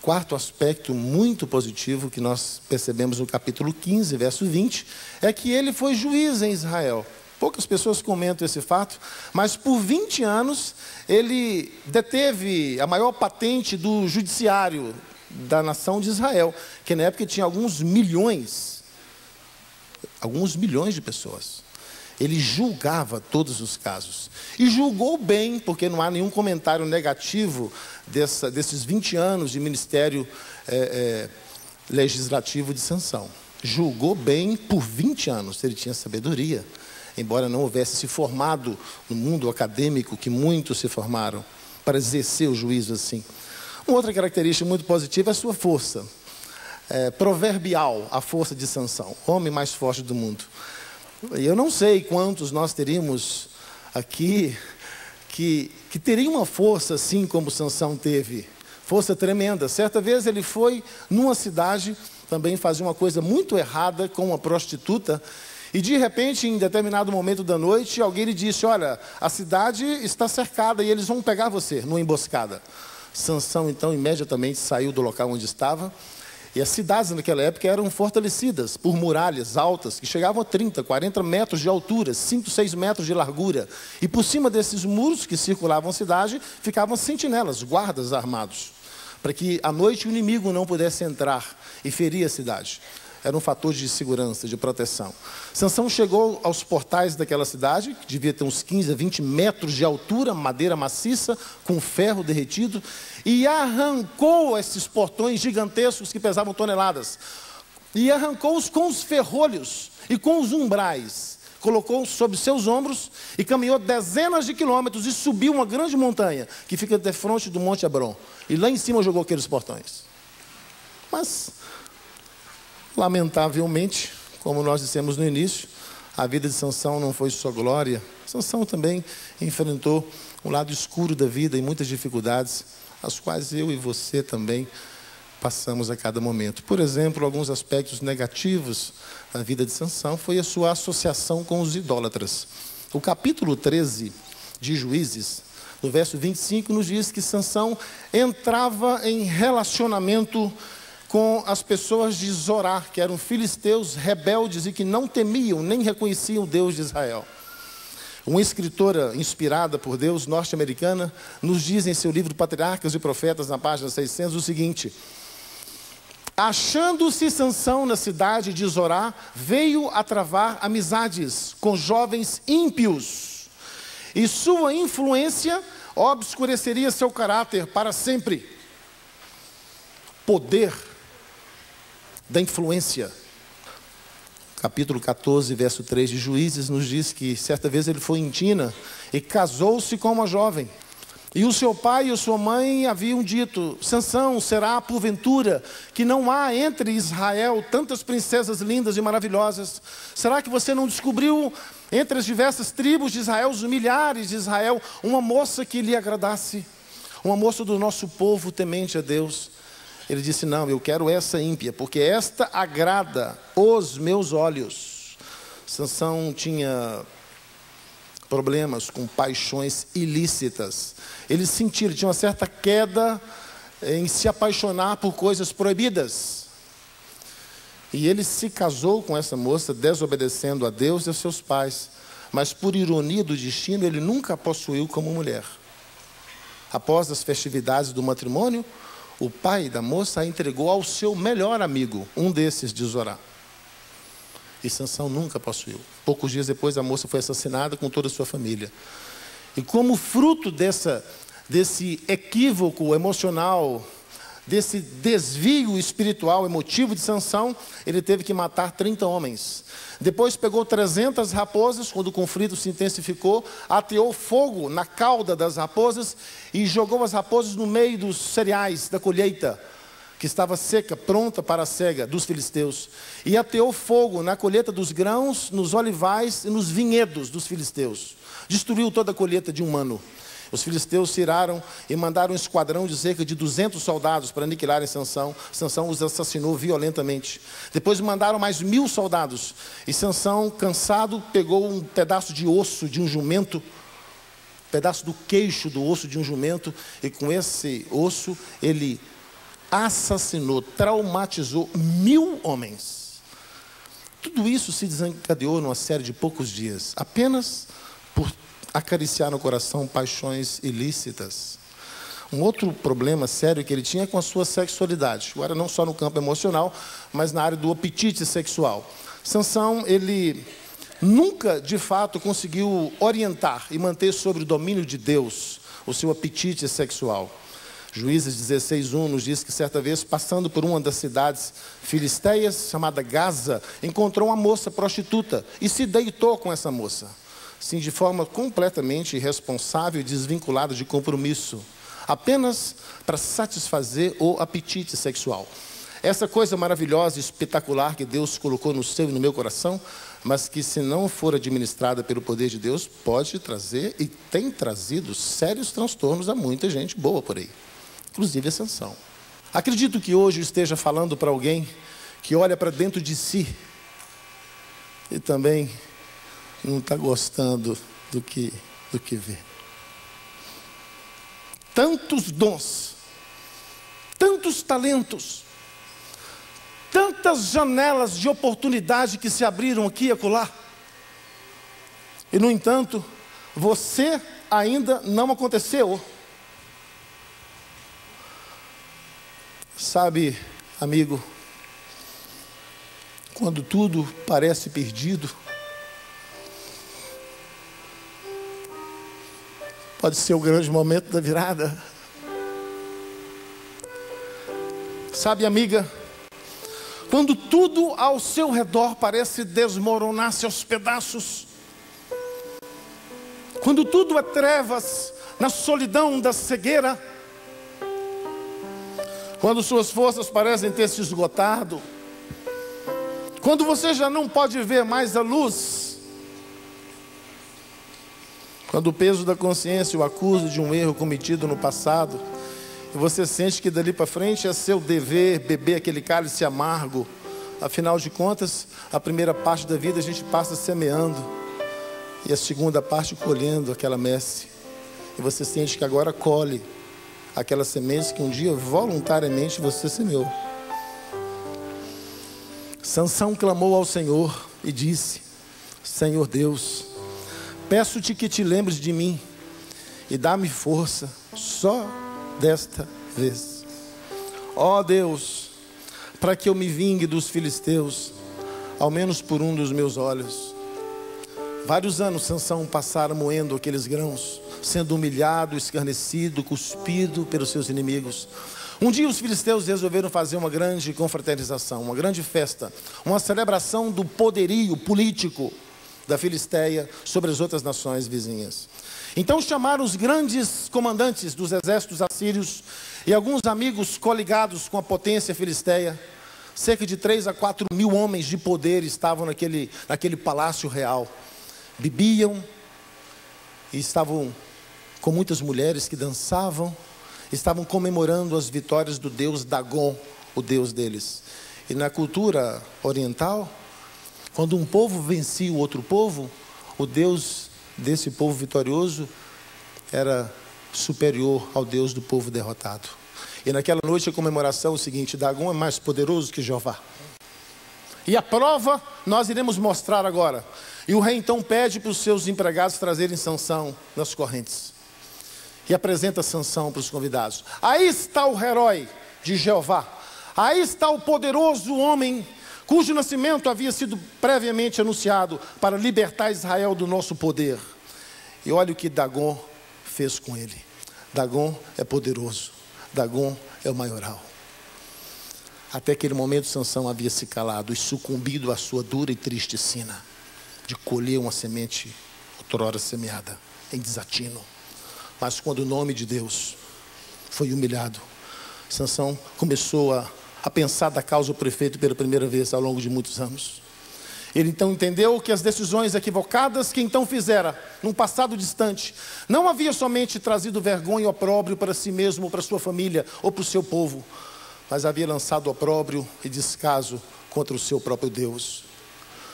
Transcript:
Quarto aspecto muito positivo que nós percebemos no capítulo 15, verso 20, é que ele foi juiz em Israel. Poucas pessoas comentam esse fato, mas por 20 anos ele deteve a maior patente do judiciário da nação de Israel, que na época tinha alguns milhões de pessoas. Ele julgava todos os casos. E julgou bem, porque não há nenhum comentário negativo desses 20 anos de ministério legislativo de Sansão. Julgou bem por 20 anos, ele tinha sabedoria. Embora não houvesse se formado no mundo acadêmico, que muitos se formaram, para exercer o juízo assim. Uma outra característica muito positiva é a sua força. Proverbial, a força de Sansão, o homem mais forte do mundo. E eu não sei quantos nós teríamos aqui que teriam uma força assim como Sansão teve. Força tremenda. Certa vez ele foi numa cidade também fazer uma coisa muito errada com uma prostituta. E de repente, em determinado momento da noite, alguém lhe disse: olha, a cidade está cercada e eles vão pegar você numa emboscada. Sansão então imediatamente saiu do local onde estava. E as cidades naquela época eram fortalecidas por muralhas altas, que chegavam a 30, 40 metros de altura, 5, 6 metros de largura. E por cima desses muros que circulavam a cidade, ficavam sentinelas, guardas armados, para que à noite o inimigo não pudesse entrar e ferir a cidade. Era um fator de segurança, de proteção. Sansão chegou aos portais daquela cidade, que devia ter uns 15 a 20 metros de altura, madeira maciça, com ferro derretido, e arrancou esses portões gigantescos que pesavam toneladas. E arrancou-os com os ferrolhos e com os umbrais. Colocou sobre seus ombros e caminhou dezenas de quilômetros e subiu uma grande montanha, que fica de frente do Monte Hebron. E lá em cima jogou aqueles portões. Mas, lamentavelmente, como nós dissemos no início, a vida de Sansão não foi só glória. Sansão também enfrentou um lado escuro da vida e muitas dificuldades, as quais eu e você também passamos a cada momento. Por exemplo, alguns aspectos negativos na vida de Sansão foi a sua associação com os idólatras. O capítulo 13 de Juízes, no verso 25, nos diz que Sansão entrava em relacionamento com as pessoas de Zorá, que eram filisteus rebeldes e que não temiam nem reconheciam o Deus de Israel. Uma escritora inspirada por Deus, norte-americana, nos diz em seu livro Patriarcas e Profetas, na página 600, o seguinte: achando-se Sansão na cidade de Zorá, veio a travar amizades com jovens ímpios, e sua influência obscureceria seu caráter para sempre. Poder da influência. Capítulo 14, verso 3 de Juízes nos diz que certa vez ele foi em Tina e casou-se com uma jovem. E o seu pai e a sua mãe haviam dito: Sansão, será porventura que não há entre Israel tantas princesas lindas e maravilhosas? Será que você não descobriu entre as diversas tribos de Israel, os milhares de Israel, uma moça que lhe agradasse? Uma moça do nosso povo temente a Deus. Ele disse: não, eu quero essa ímpia, porque esta agrada os meus olhos. Sansão tinha problemas com paixões ilícitas. Ele tinha uma certa queda em se apaixonar por coisas proibidas. E ele se casou com essa moça, desobedecendo a Deus e a seus pais. Mas por ironia do destino, ele nunca a possuiu como mulher. Após as festividades do matrimônio, o pai da moça a entregou ao seu melhor amigo, um desses de Zorá. E Sansão nunca possuiu. Poucos dias depois, a moça foi assassinada com toda a sua família. E como fruto desse equívoco emocional, desse desvio espiritual, emotivo de Sansão, ele teve que matar 30 homens. Depois pegou 300 raposas, quando o conflito se intensificou, ateou fogo na cauda das raposas e jogou as raposas no meio dos cereais da colheita, que estava seca, pronta para a cega dos filisteus. E ateou fogo na colheita dos grãos, nos olivais e nos vinhedos dos filisteus. Destruiu toda a colheita de um ano. Os filisteus se iraram e mandaram um esquadrão de cerca de 200 soldados para aniquilarem Sansão. Sansão os assassinou violentamente. Depois mandaram mais 1000 soldados. E Sansão, cansado, pegou um pedaço de osso de um jumento, pedaço do queixo do osso de um jumento, e com esse osso ele assassinou, traumatizou 1000 homens. Tudo isso se desencadeou numa série de poucos dias, apenas por acariciar no coração paixões ilícitas. Um outro problema sério que ele tinha é com a sua sexualidade. Agora, não só no campo emocional, mas na área do apetite sexual. Sansão, ele nunca, de fato, conseguiu orientar e manter sob o domínio de Deus o seu apetite sexual. Juízes 16:1 nos diz que certa vez, passando por uma das cidades filisteias, chamada Gaza, encontrou uma moça prostituta e se deitou com essa moça. Sim, de forma completamente irresponsável e desvinculada de compromisso, apenas para satisfazer o apetite sexual. Essa coisa maravilhosa e espetacular que Deus colocou no seu e no meu coração, mas que, se não for administrada pelo poder de Deus, pode trazer e tem trazido sérios transtornos a muita gente boa por aí, inclusive a Sansão. Acredito que hoje eu esteja falando para alguém que olha para dentro de si e também não está gostando do que vê. Tantos dons, tantos talentos, tantas janelas de oportunidade que se abriram aqui e acolá. E, no entanto, você ainda não aconteceu. Sabe, amigo, quando tudo parece perdido, pode ser o grande momento da virada. Sabe, amiga, quando tudo ao seu redor parece desmoronar-se aos pedaços, quando tudo é trevas, na solidão da cegueira, quando suas forças parecem ter se esgotado, quando você já não pode ver mais a luz, quando o peso da consciência o acusa de um erro cometido no passado, e você sente que dali para frente é seu dever beber aquele cálice amargo. Afinal de contas, a primeira parte da vida a gente passa semeando, e a segunda parte colhendo aquela messe. E você sente que agora colhe aquela semente que um dia voluntariamente você semeou. Sansão clamou ao Senhor e disse: Senhor Deus, peço-te que te lembres de mim e dá-me força só desta vez. Ó Deus, para que eu me vingue dos filisteus, ao menos por um dos meus olhos. Vários anos Sansão passaram moendo aqueles grãos, sendo humilhado, escarnecido, cuspido pelos seus inimigos. Um dia os filisteus resolveram fazer uma grande confraternização, uma grande festa, uma celebração do poderio político da Filisteia sobre as outras nações vizinhas. Então chamaram os grandes comandantes dos exércitos assírios e alguns amigos coligados com a potência filisteia. Cerca de 3 a 4 mil homens de poder estavam naquele palácio real. Bebiam e estavam com muitas mulheres que dançavam. Estavam comemorando as vitórias do deus Dagon, o deus deles. E na cultura oriental, quando um povo vencia o outro povo, o deus desse povo vitorioso era superior ao deus do povo derrotado. E naquela noite a comemoração é o seguinte: Dagon é mais poderoso que Jeová. E a prova nós iremos mostrar agora. E o rei então pede para os seus empregados trazerem Sansão nas correntes. E apresenta Sansão para os convidados. Aí está o herói de Jeová. Aí está o poderoso homem cujo nascimento havia sido previamente anunciado para libertar Israel do nosso poder. E olha o que Dagon fez com ele. Dagon é poderoso. Dagon é o maioral. Até aquele momento Sansão havia se calado e sucumbido à sua dura e triste sina de colher uma semente outrora semeada em desatino. Mas quando o nome de Deus foi humilhado, Sansão começou a pensar da causa do prefeito pela primeira vez ao longo de muitos anos. Ele então entendeu que as decisões equivocadas que então fizera, num passado distante, não havia somente trazido vergonha e opróbrio para si mesmo, para sua família ou para o seu povo, mas havia lançado opróbrio e descaso contra o seu próprio Deus.